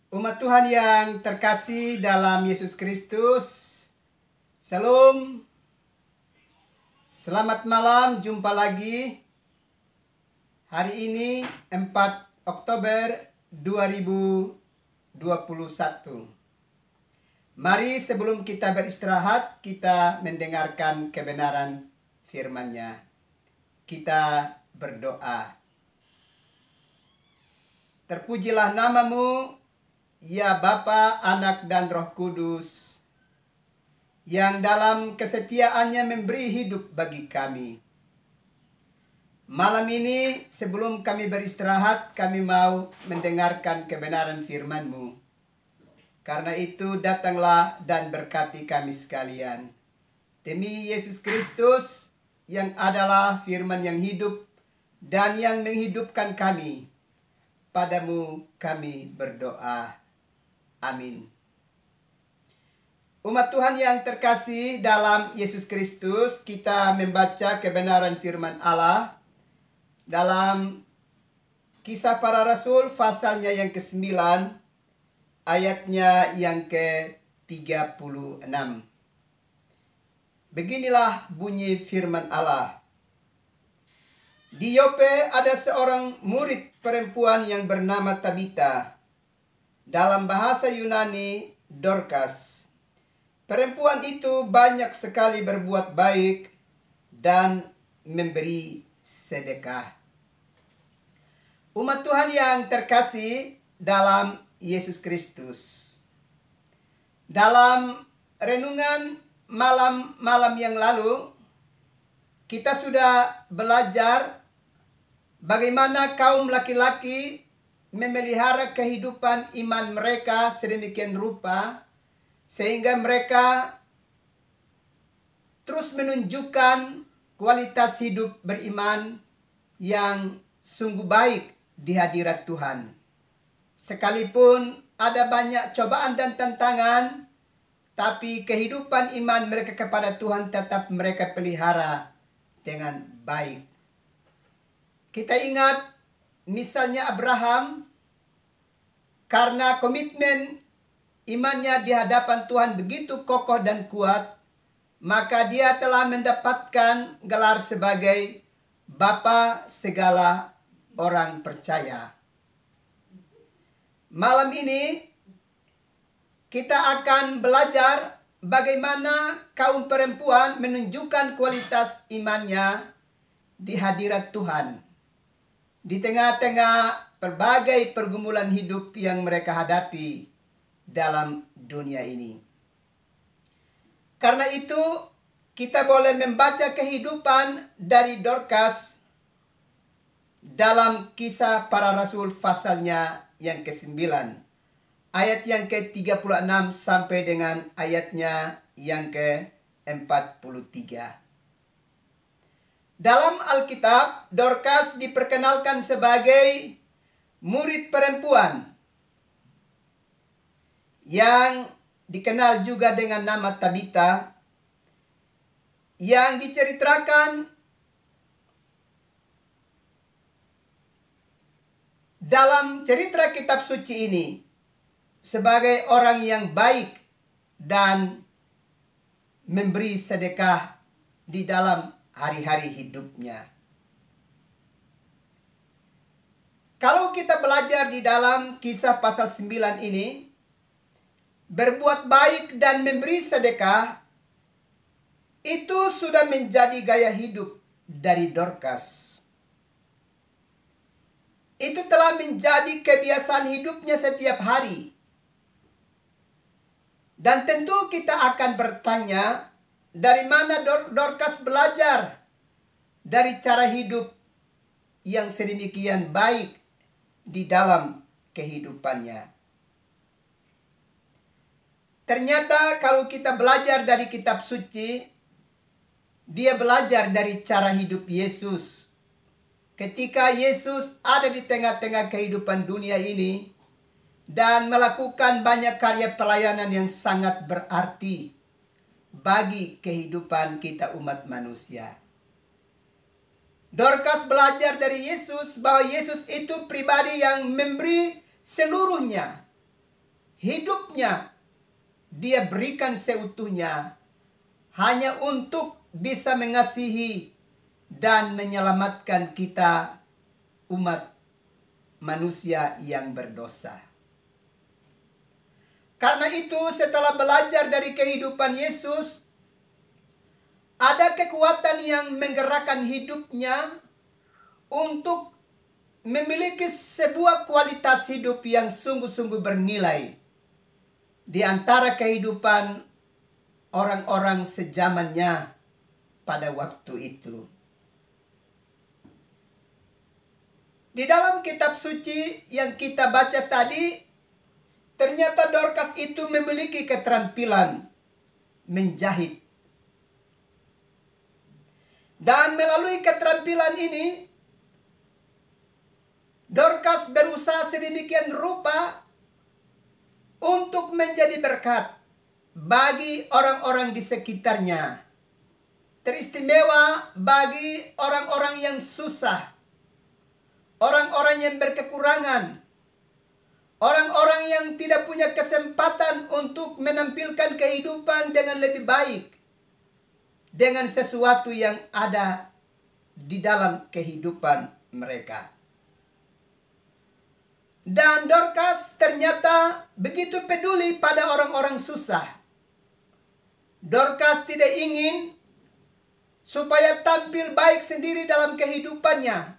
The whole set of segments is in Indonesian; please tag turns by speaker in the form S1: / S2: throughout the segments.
S1: Umat Tuhan yang terkasih dalam Yesus Kristus, Shalom. Selamat malam, jumpa lagi. Hari ini 4 Oktober 2021. Mari sebelum kita beristirahat, kita mendengarkan kebenaran firman-Nya. Kita berdoa. Terpujilah namamu, ya Bapa, Anak, dan Roh Kudus, yang dalam kesetiaannya memberi hidup bagi kami. Malam ini sebelum kami beristirahat, kami mau mendengarkan kebenaran firman-Mu. Karena itu datanglah dan berkati kami sekalian. Demi Yesus Kristus yang adalah firman yang hidup dan yang menghidupkan kami. Padamu kami berdoa. Amin. Umat Tuhan yang terkasih dalam Yesus Kristus, kita membaca kebenaran firman Allah dalam Kisah Para Rasul pasalnya yang ke-9, ayatnya yang ke-36. Beginilah bunyi firman Allah. Di Yope ada seorang murid perempuan yang bernama Tabita. Dalam bahasa Yunani, Dorcas. Perempuan itu banyak sekali berbuat baik dan memberi sedekah. Umat Tuhan yang terkasih dalam Yesus Kristus. Dalam renungan malam yang lalu, kita sudah belajar bagaimana kaum laki-laki memelihara kehidupan iman mereka sedemikian rupa sehingga mereka terus menunjukkan kualitas hidup beriman yang sungguh baik di hadirat Tuhan. Sekalipun ada banyak cobaan dan tantangan, tapi kehidupan iman mereka kepada Tuhan tetap mereka pelihara dengan baik. Kita ingat misalnya Abraham, karena komitmen imannya di hadapan Tuhan begitu kokoh dan kuat, maka dia telah mendapatkan gelar sebagai Bapa segala orang percaya. Malam ini kita akan belajar bagaimana kaum perempuan menunjukkan kualitas imannya di hadirat Tuhan. Di tengah-tengah berbagai pergumulan hidup yang mereka hadapi dalam dunia ini. Karena itu, kita boleh membaca kehidupan dari Dorcas dalam Kisah Para Rasul pasalnya yang ke-9. Ayat yang ke-36 sampai dengan ayatnya yang ke-43. Dalam Alkitab, Dorcas diperkenalkan sebagai murid perempuan yang dikenal juga dengan nama Tabita, yang diceritakan dalam cerita kitab suci ini sebagai orang yang baik dan memberi sedekah di dalam hari-hari hidupnya. Kalau kita belajar di dalam Kisah pasal 9 ini, berbuat baik dan memberi sedekah itu sudah menjadi gaya hidup dari Dorcas. Itu telah menjadi kebiasaan hidupnya setiap hari. Dan tentu kita akan bertanya, dari mana Dorcas belajar dari cara hidup yang sedemikian baik di dalam kehidupannya. Ternyata kalau kita belajar dari kitab suci, dia belajar dari cara hidup Yesus. Ketika Yesus ada di tengah-tengah kehidupan dunia ini dan melakukan banyak karya pelayanan yang sangat berarti bagi kehidupan kita umat manusia. Dorcas belajar dari Yesus bahwa Yesus itu pribadi yang memberi seluruhnya hidupnya dia berikan seutuhnya hanya untuk bisa mengasihi dan menyelamatkan kita umat manusia yang berdosa. Karena itu setelah belajar dari kehidupan Yesus, ada kekuatan yang menggerakkan hidupnya untuk memiliki sebuah kualitas hidup yang sungguh-sungguh bernilai di antara kehidupan orang-orang sejamannya pada waktu itu. Di dalam kitab suci yang kita baca tadi, ternyata Dorcas itu memiliki keterampilan menjahit. Dan melalui keterampilan ini, Dorcas berusaha sedemikian rupa untuk menjadi berkat bagi orang-orang di sekitarnya. Teristimewa bagi orang-orang yang susah, orang-orang yang berkekurangan, orang-orang yang tidak punya kesempatan untuk menampilkan kehidupan dengan lebih baik, dengan sesuatu yang ada di dalam kehidupan mereka. Dan Dorcas ternyata begitu peduli pada orang-orang susah. Dorcas tidak ingin supaya tampil baik sendiri dalam kehidupannya,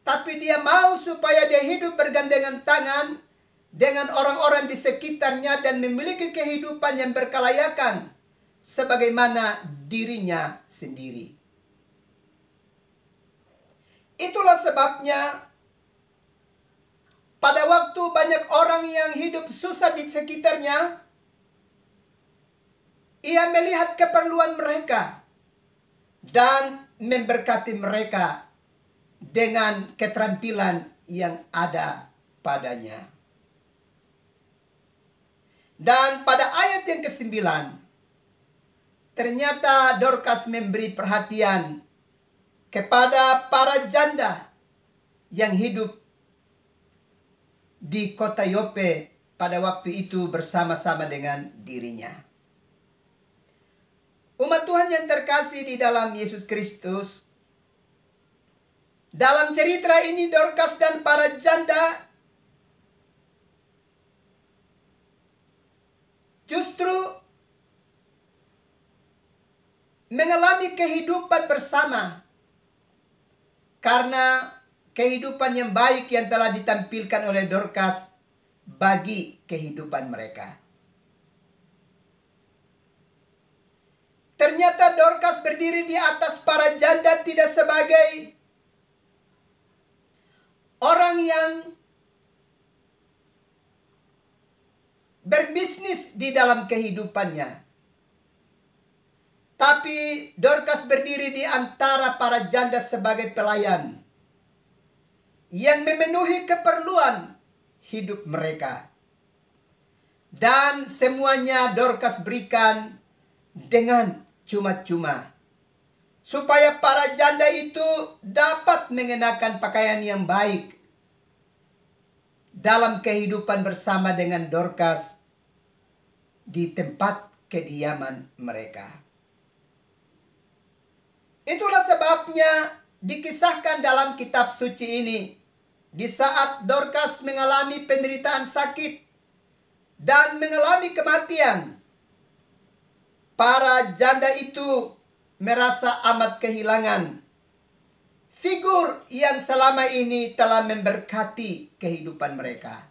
S1: tapi dia mau supaya dia hidup bergandengan tangan dengan orang-orang di sekitarnya dan memiliki kehidupan yang berkelayakan sebagaimana dirinya sendiri. Itulah sebabnya pada waktu banyak orang yang hidup susah di sekitarnya, ia melihat keperluan mereka dan memberkati mereka dengan keterampilan yang ada padanya. Dan pada ayat yang ke-9, ternyata Dorcas memberi perhatian kepada para janda yang hidup di kota Yope pada waktu itu bersama-sama dengan dirinya. Umat Tuhan yang terkasih di dalam Yesus Kristus, dalam cerita ini Dorcas dan para janda justru mengalami kehidupan bersama karena kehidupan yang baik yang telah ditampilkan oleh Dorcas bagi kehidupan mereka. Ternyata Dorcas berdiri di atas para janda tidak sebagai orang yang berbisnis di dalam kehidupannya, tapi Dorcas berdiri di antara para janda sebagai pelayan yang memenuhi keperluan hidup mereka. Dan semuanya Dorcas berikan dengan cuma-cuma, supaya para janda itu dapat mengenakan pakaian yang baik dalam kehidupan bersama dengan Dorcas di tempat kediaman mereka. Itulah sebabnya dikisahkan dalam kitab suci ini, di saat Dorcas mengalami penderitaan sakit dan mengalami kematian, para janda itu merasa amat kehilangan figur yang selama ini telah memberkati kehidupan mereka.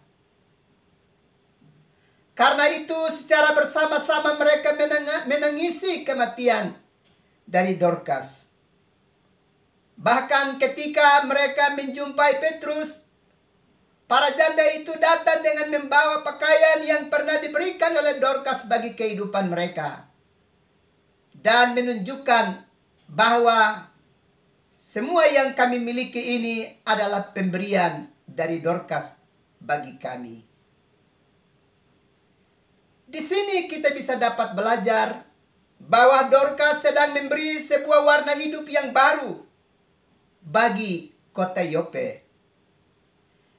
S1: Karena itu secara bersama-sama mereka menangisi kematian dari Dorcas. Bahkan ketika mereka menjumpai Petrus, para janda itu datang dengan membawa pakaian yang pernah diberikan oleh Dorcas bagi kehidupan mereka, dan menunjukkan bahwa semua yang kami miliki ini adalah pemberian dari Dorcas bagi kami. Di sini kita bisa dapat belajar bahwa Dorcas sedang memberi sebuah warna hidup yang baru bagi kota Yope.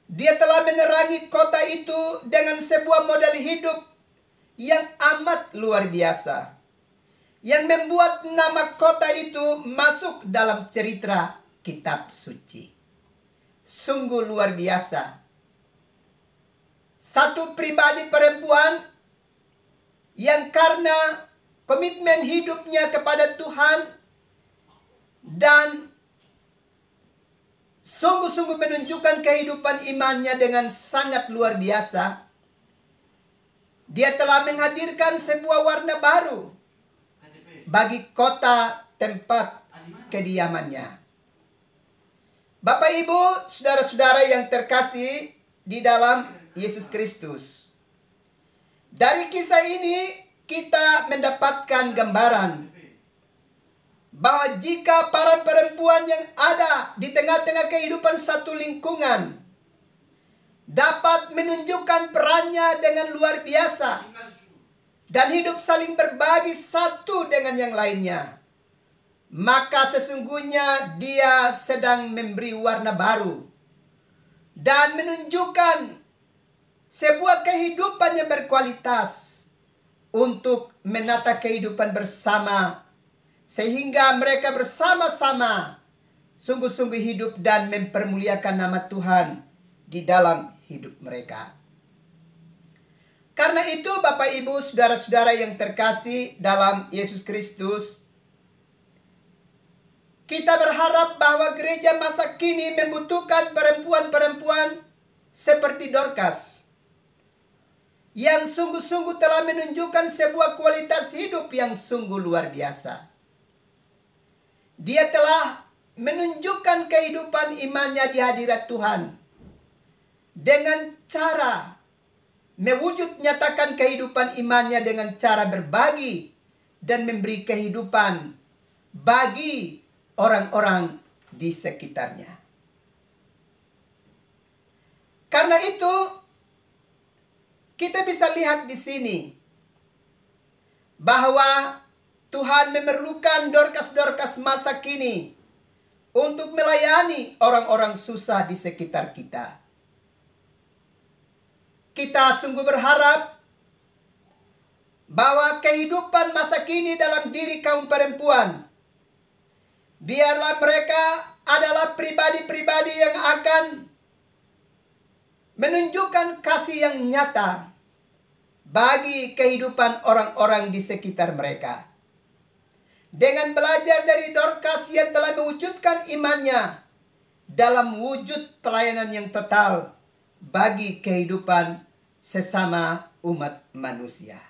S1: Dia telah menerangi kota itu dengan sebuah model hidup yang amat luar biasa, yang membuat nama kota itu masuk dalam cerita kitab suci. Sungguh luar biasa. Satu pribadi perempuan yang karena komitmen hidupnya kepada Tuhan dan sungguh-sungguh menunjukkan kehidupan imannya dengan sangat luar biasa, dia telah menghadirkan sebuah warna baru bagi kota tempat kediamannya. Bapak, Ibu, saudara-saudara yang terkasih di dalam Yesus Kristus, dari kisah ini kita mendapatkan gambaran bahwa jika para perempuan yang ada di tengah-tengah kehidupan satu lingkungan dapat menunjukkan perannya dengan luar biasa dan hidup saling berbagi satu dengan yang lainnya, maka sesungguhnya dia sedang memberi warna baru dan menunjukkan sebuah kehidupan yang berkualitas untuk menata kehidupan bersama, sehingga mereka bersama-sama sungguh-sungguh hidup dan mempermuliakan nama Tuhan di dalam hidup mereka. Karena itu Bapak, Ibu, saudara-saudara yang terkasih dalam Yesus Kristus, kita berharap bahwa gereja masa kini membutuhkan perempuan-perempuan seperti Dorcas, yang sungguh-sungguh telah menunjukkan sebuah kualitas hidup yang sungguh luar biasa. Dia telah menunjukkan kehidupan imannya di hadirat Tuhan dengan cara mewujud nyatakan kehidupan imannya dengan cara berbagi dan memberi kehidupan bagi orang-orang di sekitarnya. Karena itu, kita bisa lihat di sini bahwa Tuhan memerlukan Dorcas-Dorcas masa kini untuk melayani orang-orang susah di sekitar kita. Kita sungguh berharap bahwa kehidupan masa kini dalam diri kaum perempuan, biarlah mereka adalah pribadi-pribadi yang akan menunjukkan kasih yang nyata bagi kehidupan orang-orang di sekitar mereka. Dengan belajar dari Dorcas yang telah mewujudkan imannya dalam wujud pelayanan yang total bagi kehidupan sesama umat manusia.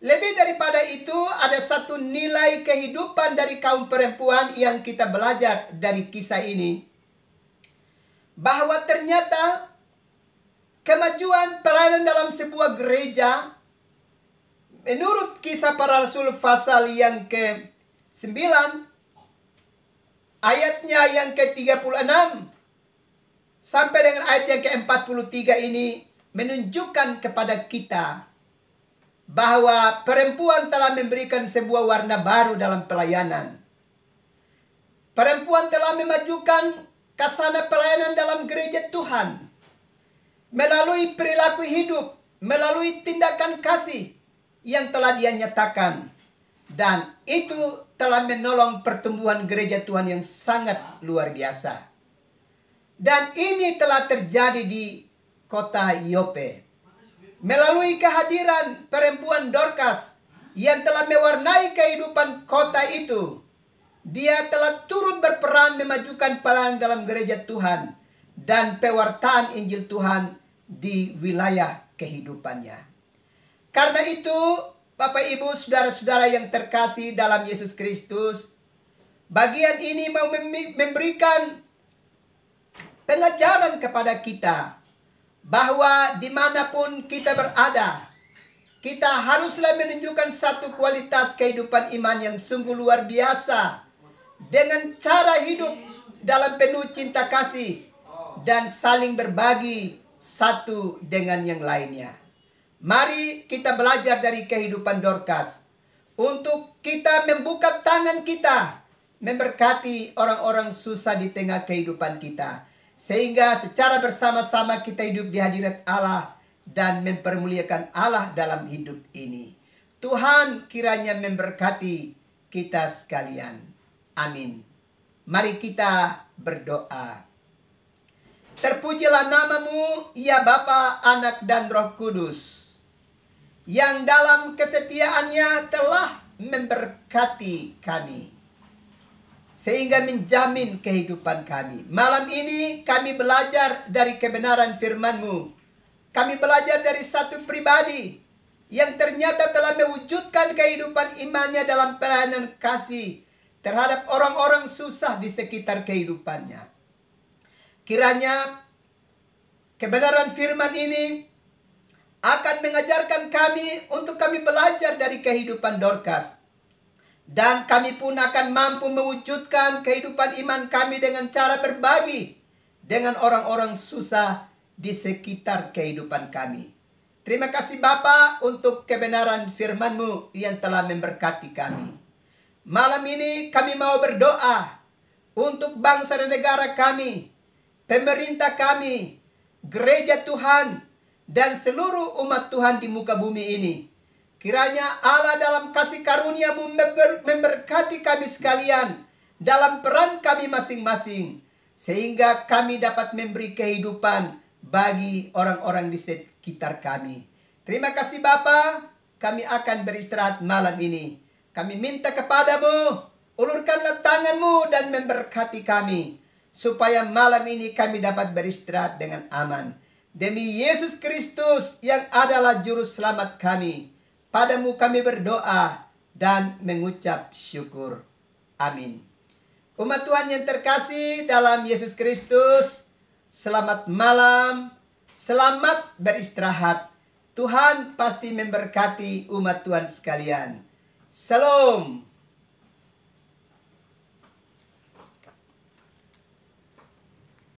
S1: Lebih daripada itu, ada satu nilai kehidupan dari kaum perempuan yang kita belajar dari kisah ini, bahwa ternyata kemajuan pelayanan dalam sebuah gereja menurut Kisah Para Rasul pasal yang ke-9 ayatnya yang ke-36 sampai dengan ayat yang ke-43 ini menunjukkan kepada kita bahwa perempuan telah memberikan sebuah warna baru dalam pelayanan. Perempuan telah memajukan kasana pelayanan dalam gereja Tuhan melalui perilaku hidup, melalui tindakan kasih yang telah dia nyatakan, dan itu telah menolong pertumbuhan gereja Tuhan yang sangat luar biasa. Dan ini telah terjadi di kota Yope melalui kehadiran perempuan Dorcas yang telah mewarnai kehidupan kota itu. Dia telah turut berperan memajukan pelayanan dalam gereja Tuhan dan pewartaan Injil Tuhan di wilayah kehidupannya. Karena itu, Bapak, Ibu, saudara-saudara yang terkasih dalam Yesus Kristus, bagian ini mau memberikan pengajaran kepada kita bahwa dimanapun kita berada, kita haruslah menunjukkan satu kualitas kehidupan iman yang sungguh luar biasa, dengan cara hidup dalam penuh cinta kasih dan saling berbagi satu dengan yang lainnya. Mari kita belajar dari kehidupan Dorcas untuk kita membuka tangan kita memberkati orang-orang susah di tengah kehidupan kita, Sehingga secara bersama-sama kita hidup di hadirat Allah dan mempermuliakan Allah dalam hidup ini. Tuhan kiranya memberkati kita sekalian. Amin. Mari kita berdoa. Terpujilah namamu, ya Bapa, Anak, dan Roh Kudus, yang dalam kesetiaannya telah memberkati kami, sehingga menjamin kehidupan kami. Malam ini kami belajar dari kebenaran firman-Mu. Kami belajar dari satu pribadi yang ternyata telah mewujudkan kehidupan imannya dalam pelayanan kasih terhadap orang-orang susah di sekitar kehidupannya. Kiranya kebenaran firman ini akan mengajarkan kami untuk kami belajar dari kehidupan Dorcas. Dan kami pun akan mampu mewujudkan kehidupan iman kami dengan cara berbagi dengan orang-orang susah di sekitar kehidupan kami. Terima kasih Bapa untuk kebenaran firman-Mu yang telah memberkati kami. Malam ini kami mau berdoa untuk bangsa dan negara kami, pemerintah kami, gereja Tuhan, dan seluruh umat Tuhan di muka bumi ini. Kiranya Allah dalam kasih karunia-Mu memberkati kami sekalian dalam peran kami masing-masing, sehingga kami dapat memberi kehidupan bagi orang-orang di sekitar kami. Terima kasih Bapa, kami akan beristirahat malam ini. Kami minta kepadamu, ulurkanlah tangan-Mu dan memberkati kami, supaya malam ini kami dapat beristirahat dengan aman. Demi Yesus Kristus yang adalah juru selamat kami, padamu kami berdoa dan mengucap syukur. Amin. Umat Tuhan yang terkasih dalam Yesus Kristus, selamat malam, selamat beristirahat. Tuhan pasti memberkati umat Tuhan sekalian. Salam.